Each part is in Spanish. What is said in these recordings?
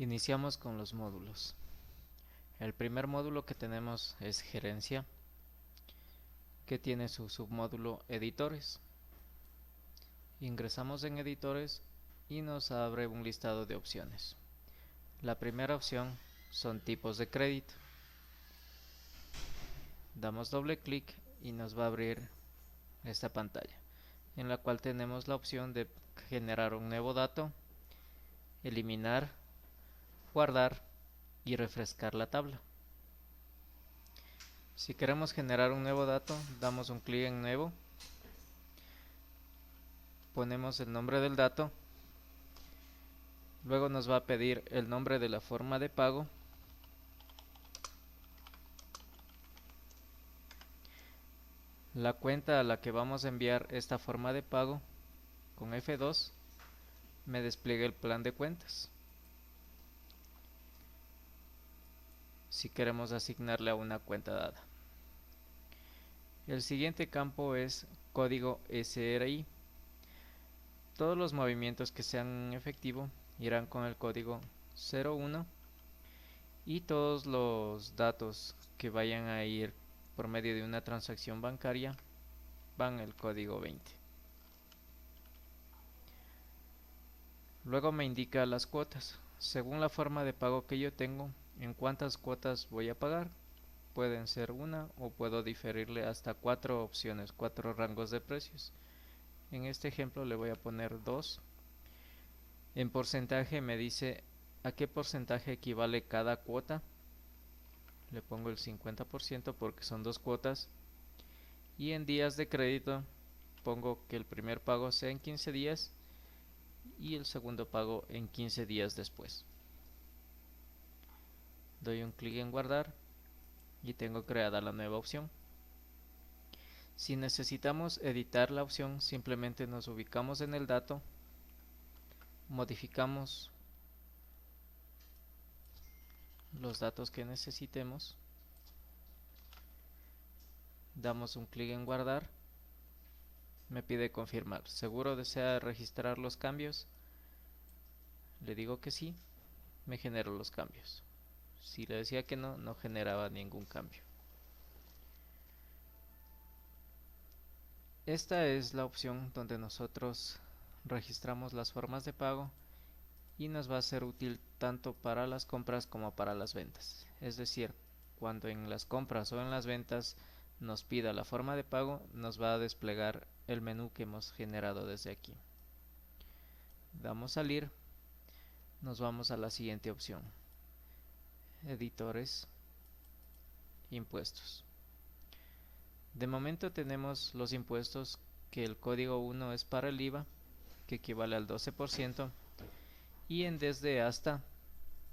Iniciamos con los módulos. El primer módulo que tenemos es gerencia, que tiene su submódulo editores. Ingresamos en editores y nos abre un listado de opciones. La primera opción son tipos de crédito. Damos doble clic y nos va a abrir esta pantalla, en la cual tenemos la opción de generar un nuevo dato, eliminar, guardar y refrescar la tabla. Si queremos generar un nuevo dato, damos un clic en nuevo, ponemos el nombre del dato, luego nos va a pedir el nombre de la forma de pago, la cuenta a la que vamos a enviar esta forma de pago. Con F2 me despliega el plan de cuentas. Si queremos asignarle a una cuenta dada. El siguiente campo es código SRI. Todos los movimientos que sean en efectivo irán con el código 01 y todos los datos que vayan a ir por medio de una transacción bancaria van el código 20. Luego me indica las cuotas. Según la forma de pago que yo tengo, en cuántas cuotas voy a pagar. Pueden ser una o puedo diferirle hasta 4 opciones, 4 rangos de precios. En este ejemplo le voy a poner 2. En porcentaje me dice a qué porcentaje equivale cada cuota. Le pongo el 50% porque son 2 cuotas. Y en días de crédito pongo que el primer pago sea en 15 días y el segundo pago en 15 días después. Doy un clic en guardar y tengo creada la nueva opción. Si necesitamos editar la opción, simplemente nos ubicamos en el dato, modificamos los datos que necesitemos, damos un clic en guardar, me pide confirmar. ¿Seguro desea registrar los cambios? Le digo que sí, me generó los cambios. Si le decía que no, no generaba ningún cambio. Esta es la opción donde nosotros registramos las formas de pago y nos va a ser útil tanto para las compras como para las ventas. Es decir, cuando en las compras o en las ventas nos pida la forma de pago, nos va a desplegar el menú que hemos generado desde aquí. Damos salir, nos vamos a la siguiente opción: editores, impuestos. De momento tenemos los impuestos, que el código 1 es para el IVA, que equivale al 12%, y en desde hasta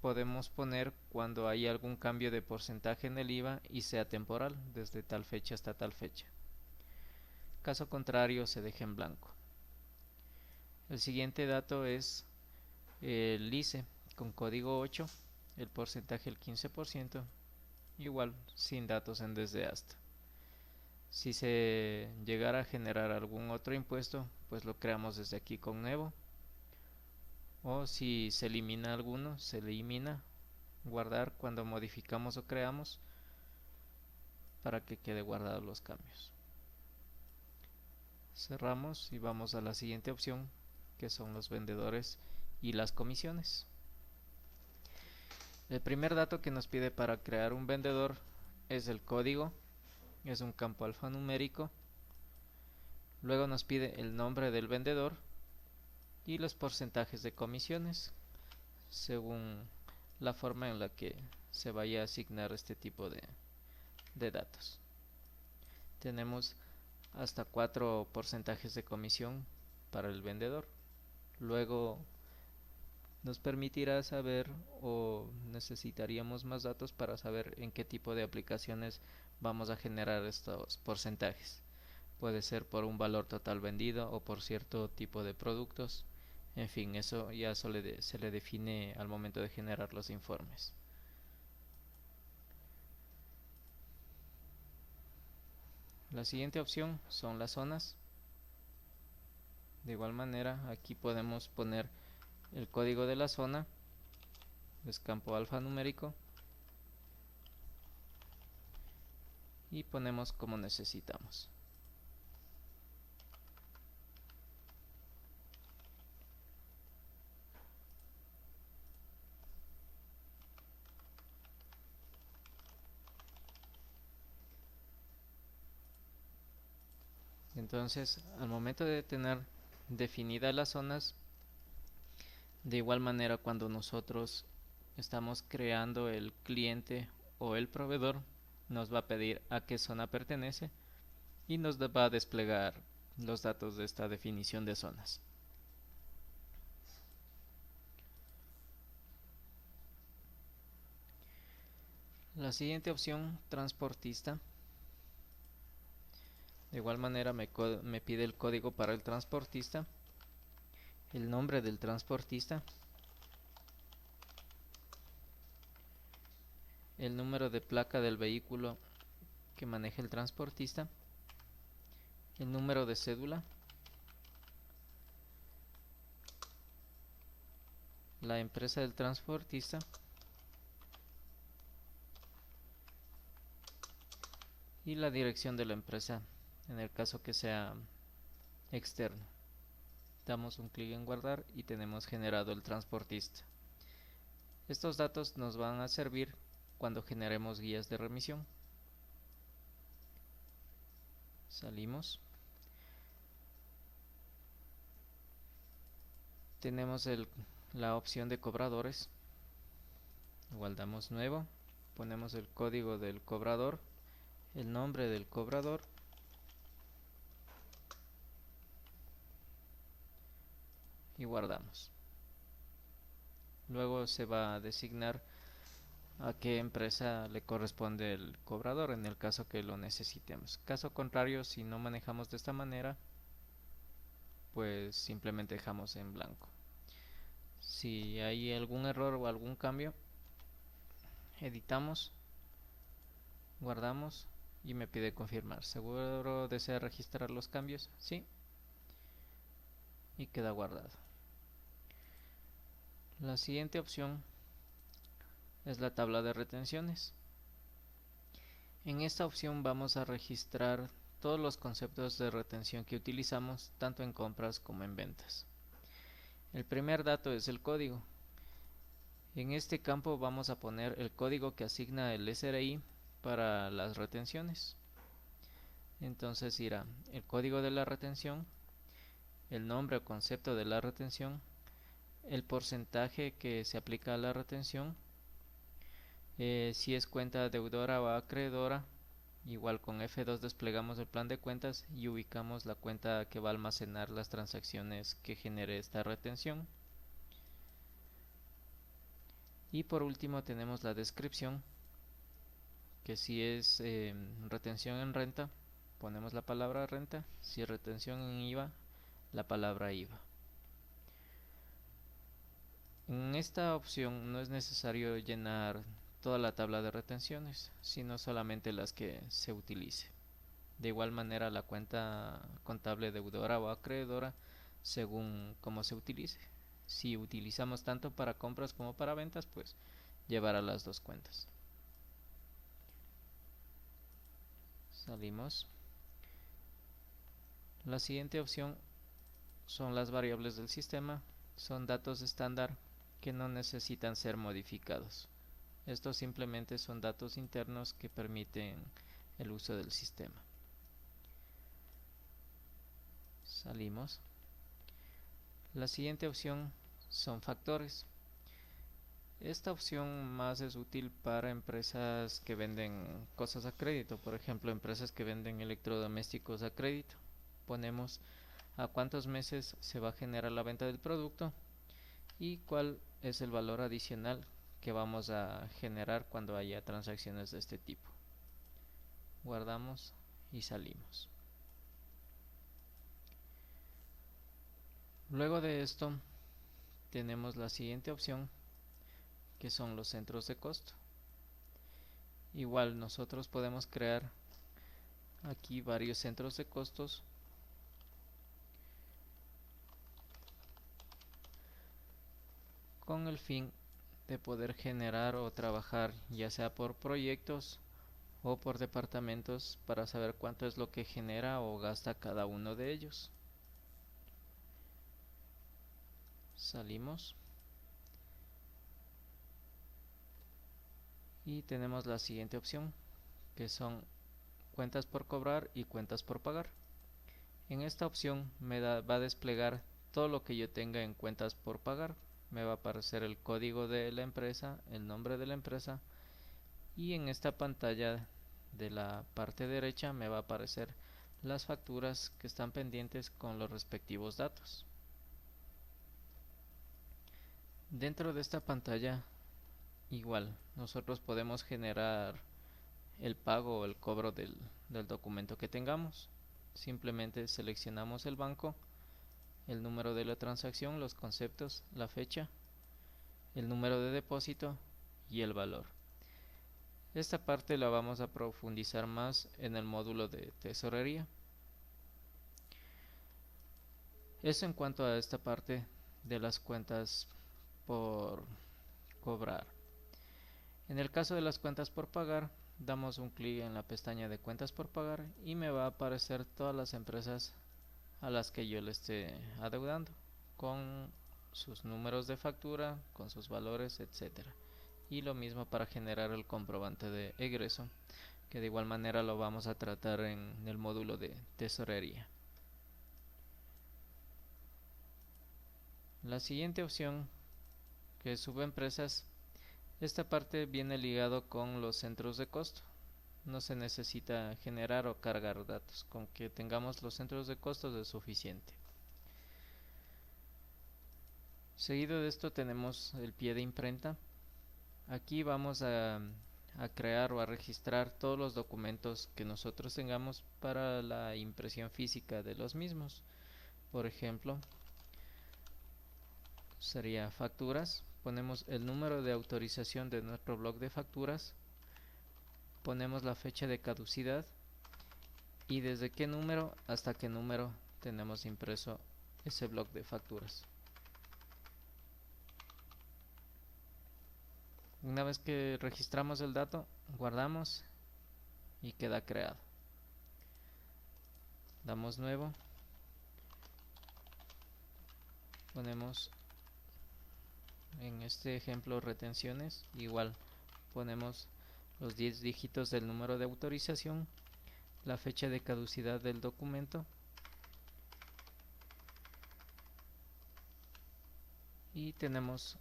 podemos poner cuando hay algún cambio de porcentaje en el IVA y sea temporal, desde tal fecha hasta tal fecha. Caso contrario, se deja en blanco. El siguiente dato es el ICE con código 8, el porcentaje el 15%, igual sin datos en desde hasta. Si se llegara a generar algún otro impuesto, pues lo creamos desde aquí con nuevo. O si se elimina alguno, se elimina, guardar cuando modificamos o creamos, para que quede guardados los cambios. Cerramos y vamos a la siguiente opción, que son los vendedores y las comisiones. El primer dato que nos pide para crear un vendedor es el código, es un campo alfanumérico. Luego nos pide el nombre del vendedor y los porcentajes de comisiones, según la forma en la que se vaya a asignar este tipo de datos. Tenemos hasta 4 porcentajes de comisión para el vendedor. Luego nos permitirá saber, o necesitaríamos más datos para saber en qué tipo de aplicaciones vamos a generar estos porcentajes. Puede ser por un valor total vendido o por cierto tipo de productos. En fin, eso ya se le define al momento de generar los informes. La siguiente opción son las zonas. De igual manera, aquí podemos poner el código de la zona es campo alfanumérico, y ponemos como necesitamos. Entonces, al momento de tener definidas las zonas, de igual manera cuando nosotros estamos creando el cliente o el proveedor, nos va a pedir a qué zona pertenece y nos va a desplegar los datos de esta definición de zonas. La siguiente opción, transportista. De igual manera me pide el código para el transportista, el nombre del transportista, el número de placa del vehículo que maneja el transportista, el número de cédula, la empresa del transportista y la dirección de la empresa en el caso que sea externo. Damos un clic en guardar y tenemos generado el transportista. Estos datos nos van a servir cuando generemos guías de remisión. Salimos. Tenemos la opción de cobradores. Igual damos nuevo. Ponemos el código del cobrador, el nombre del cobrador y guardamos. Luego se va a designar a qué empresa le corresponde el cobrador en el caso que lo necesitemos. Caso contrario, si no manejamos de esta manera, pues simplemente dejamos en blanco. Si hay algún error o algún cambio, editamos, guardamos y me pide confirmar. ¿Seguro desea registrar los cambios? Sí. Y queda guardado. La siguiente opción es la tabla de retenciones. En esta opción vamos a registrar todos los conceptos de retención que utilizamos tanto en compras como en ventas. El primer dato es el código. En este campo vamos a poner el código que asigna el SRI para las retenciones. Entonces irá el código de la retención, el nombre o concepto de la retención, el porcentaje que se aplica a la retención, si es cuenta deudora o acreedora. Igual con F2 desplegamos el plan de cuentas y ubicamos la cuenta que va a almacenar las transacciones que genere esta retención. Y por último tenemos la descripción, que si es retención en renta, ponemos la palabra renta, si es retención en IVA, la palabra IVA. En esta opción no es necesario llenar toda la tabla de retenciones, sino solamente las que se utilice. De igual manera la cuenta contable deudora o acreedora según cómo se utilice. Si utilizamos tanto para compras como para ventas, pues llevará las dos cuentas. Salimos. La siguiente opción son las variables del sistema. Son datos estándar que no necesitan ser modificados. Estos simplemente son datos internos que permiten el uso del sistema. Salimos. La siguiente opción son factores. Esta opción más es útil para empresas que venden cosas a crédito, por ejemplo, empresas que venden electrodomésticos a crédito. Ponemos a cuántos meses se va a generar la venta del producto y cuál es el valor adicional que vamos a generar cuando haya transacciones de este tipo. Guardamos y salimos. Luego de esto tenemos la siguiente opción, que son los centros de costo. Igual nosotros podemos crear aquí varios centros de costos con el fin de poder generar o trabajar ya sea por proyectos o por departamentos para saber cuánto es lo que genera o gasta cada uno de ellos. Salimos y tenemos la siguiente opción, que son cuentas por cobrar y cuentas por pagar. En esta opción va a desplegar todo lo que yo tenga en cuentas por pagar. Me va a aparecer el código de la empresa, el nombre de la empresa, y en esta pantalla de la parte derecha me va a aparecer las facturas que están pendientes con los respectivos datos. Dentro de esta pantalla, igual, nosotros podemos generar el pago o el cobro del documento que tengamos. Simplemente seleccionamos el banco, el número de la transacción, los conceptos, la fecha, el número de depósito y el valor. Esta parte la vamos a profundizar más en el módulo de tesorería. Eso en cuanto a esta parte de las cuentas por cobrar. En el caso de las cuentas por pagar, damos un clic en la pestaña de cuentas por pagar y me va a aparecer todas las empresas a las que yo le esté adeudando, con sus números de factura, con sus valores, etcétera. Y lo mismo para generar el comprobante de egreso, que de igual manera lo vamos a tratar en el módulo de tesorería. La siguiente opción, que es subempresas, esta parte viene ligado con los centros de costo. No se necesita generar o cargar datos, con que tengamos los centros de costos es suficiente. Seguido de esto tenemos el pie de imprenta. Aquí vamos a crear o a registrar todos los documentos que nosotros tengamos para la impresión física de los mismos. Por ejemplo, sería facturas. Ponemos el número de autorización de nuestro bloc de facturas. Ponemos la fecha de caducidad y desde qué número hasta qué número tenemos impreso ese bloc de facturas. Una vez que registramos el dato, guardamos y queda creado. Damos nuevo. Ponemos en este ejemplo retenciones. Igual ponemos los 10 dígitos del número de autorización, la fecha de caducidad del documento y tenemos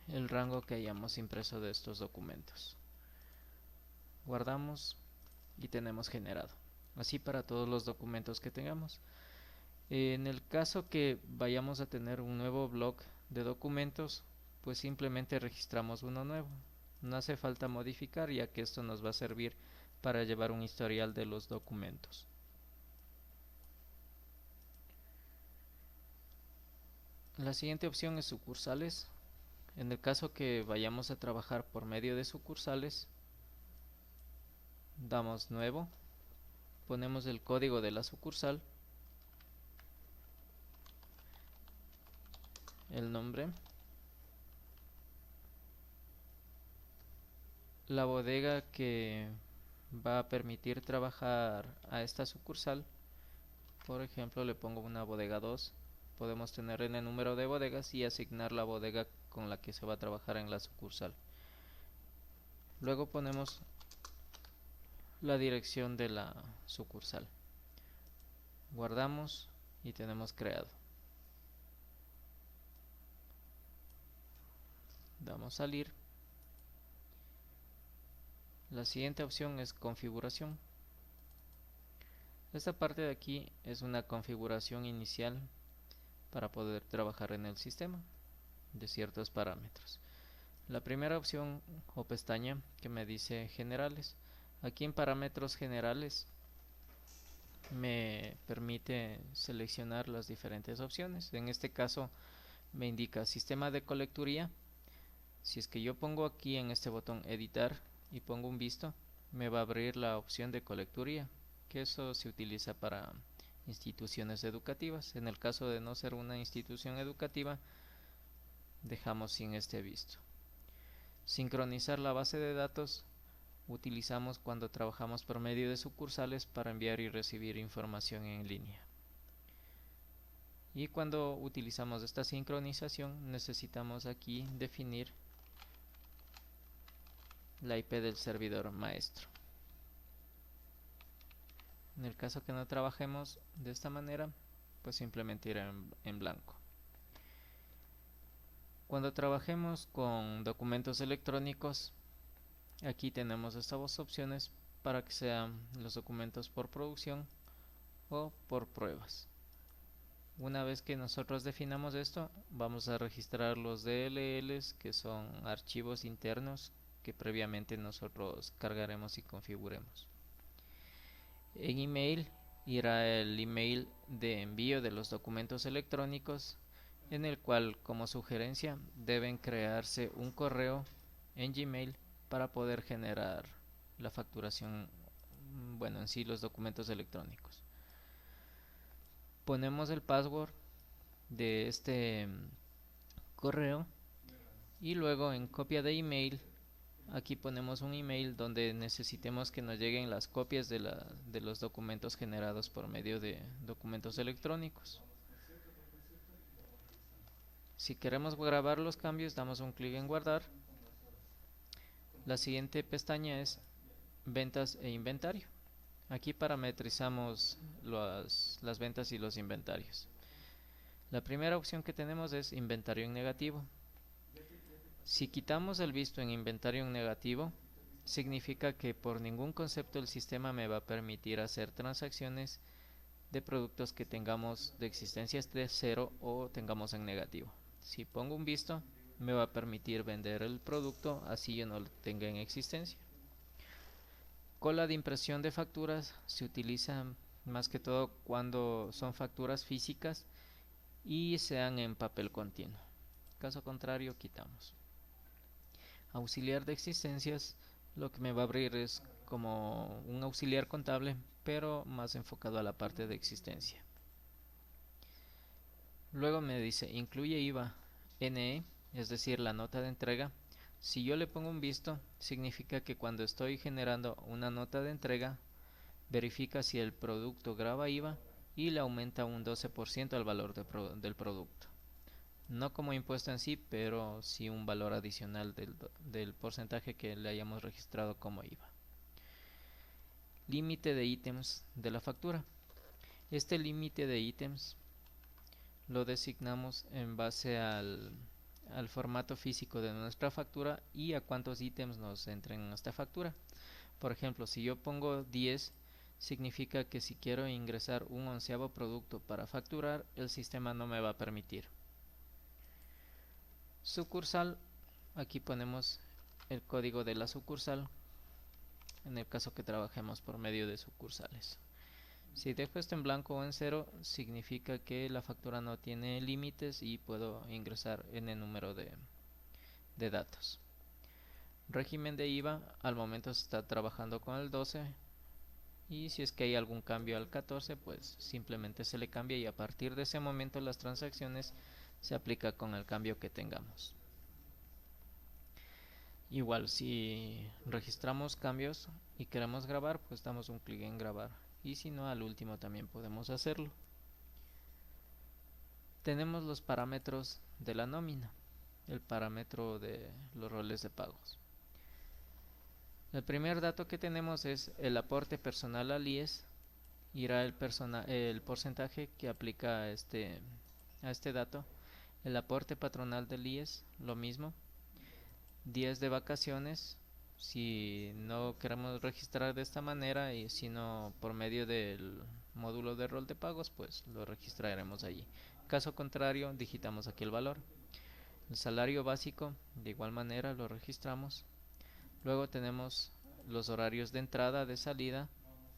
el rango que hayamos impreso de estos documentos. Guardamos y tenemos generado. Así para todos los documentos que tengamos. En el caso que vayamos a tener un nuevo bloc de documentos, pues simplemente registramos uno nuevo. No hace falta modificar, ya que esto nos va a servir para llevar un historial de los documentos. La siguiente opción es sucursales. En el caso que vayamos a trabajar por medio de sucursales, damos nuevo, ponemos el código de la sucursal, el nombre, la bodega que va a permitir trabajar a esta sucursal. Por ejemplo, le pongo una bodega 2. Podemos tener en el número de bodegas y asignar la bodega con la que se va a trabajar en la sucursal. Luego ponemos la dirección de la sucursal. Guardamos y tenemos creado. Damos salir. La siguiente opción es configuración. Esta parte de aquí es una configuración inicial para poder trabajar en el sistema de ciertos parámetros. La primera opción o pestaña que me dice generales. Aquí en parámetros generales me permite seleccionar las diferentes opciones. En este caso me indica sistema de colecturía. Si es que yo pongo aquí en este botón editar y pongo un visto, me va a abrir la opción de colecturía, que eso se utiliza para instituciones educativas. En el caso de no ser una institución educativa, dejamos sin este visto. Sincronizar la base de datos utilizamos cuando trabajamos por medio de sucursales para enviar y recibir información en línea. Y cuando utilizamos esta sincronización necesitamos aquí definir la IP del servidor maestro. En el caso que no trabajemos de esta manera, pues simplemente irá en blanco. Cuando trabajemos con documentos electrónicos, aquí tenemos estas dos opciones para que sean los documentos por producción o por pruebas. Una vez que nosotros definamos esto, vamos a registrar los DLLs, que son archivos internos que previamente nosotros cargaremos y configuremos. En email irá el email de envío de los documentos electrónicos, en el cual como sugerencia deben crearse un correo en Gmail para poder generar la facturación, bueno, en sí los documentos electrónicos. Ponemos el password de este correo y luego en copia de email aquí ponemos un email donde necesitemos que nos lleguen las copias de los documentos generados por medio de documentos electrónicos. Si queremos grabar los cambios, damos un clic en guardar. La siguiente pestaña es ventas e inventario. Aquí parametrizamos las ventas y los inventarios. La primera opción que tenemos es inventario en negativo. Si quitamos el visto en inventario en negativo, significa que por ningún concepto el sistema me va a permitir hacer transacciones de productos que tengamos de existencia de 0 o tengamos en negativo. Si pongo un visto, me va a permitir vender el producto así yo no lo tenga en existencia. Cola de impresión de facturas se utiliza más que todo cuando son facturas físicas y sean en papel continuo. Caso contrario, quitamos. Auxiliar de existencias, lo que me va a abrir es como un auxiliar contable, pero más enfocado a la parte de existencia. Luego me dice incluye IVA NE, es decir, la nota de entrega. Si yo le pongo un visto, significa que cuando estoy generando una nota de entrega, verifica si el producto grava IVA y le aumenta un 12% al valor del producto. No como impuesto en sí, pero sí un valor adicional del porcentaje que le hayamos registrado como IVA. Límite de ítems de la factura. Este límite de ítems lo designamos en base al formato físico de nuestra factura y a cuántos ítems nos entren en esta factura. Por ejemplo, si yo pongo 10, significa que si quiero ingresar un 11avo producto para facturar, el sistema no me va a permitir. Sucursal, aquí ponemos el código de la sucursal en el caso que trabajemos por medio de sucursales. Si dejo esto en blanco o en 0, significa que la factura no tiene límites y puedo ingresar en el número de datos. Régimen de IVA, al momento se está trabajando con el 12 y si es que hay algún cambio al 14, pues simplemente se le cambia y a partir de ese momento las transacciones se aplica con el cambio que tengamos. Igual si registramos cambios y queremos grabar, pues damos un clic en grabar y si no, al último también podemos hacerlo. Tenemos los parámetros de la nómina, el parámetro de los roles de pagos. El primer dato que tenemos es el aporte personal al IES. Irá el porcentaje que aplica a este dato. El aporte patronal del IES, lo mismo. Días de vacaciones, si no queremos registrar de esta manera y sino por medio del módulo de rol de pagos, pues lo registraremos allí. Caso contrario, digitamos aquí el valor. El salario básico, de igual manera lo registramos. Luego tenemos los horarios de entrada, de salida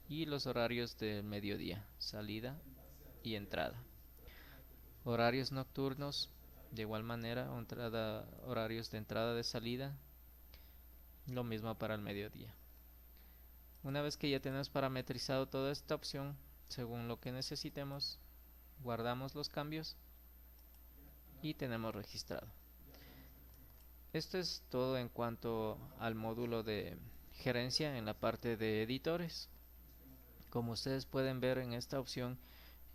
y los horarios del mediodía, salida y entrada. Horarios nocturnos, de igual manera, horarios de entrada, de salida, lo mismo para el mediodía. Una vez que ya tenemos parametrizado toda esta opción, según lo que necesitemos, guardamos los cambios y tenemos registrado. Esto es todo en cuanto al módulo de gerencia en la parte de editores. Como ustedes pueden ver en esta opción,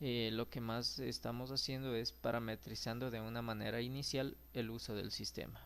lo que más estamos haciendo es parametrizando de una manera inicial el uso del sistema.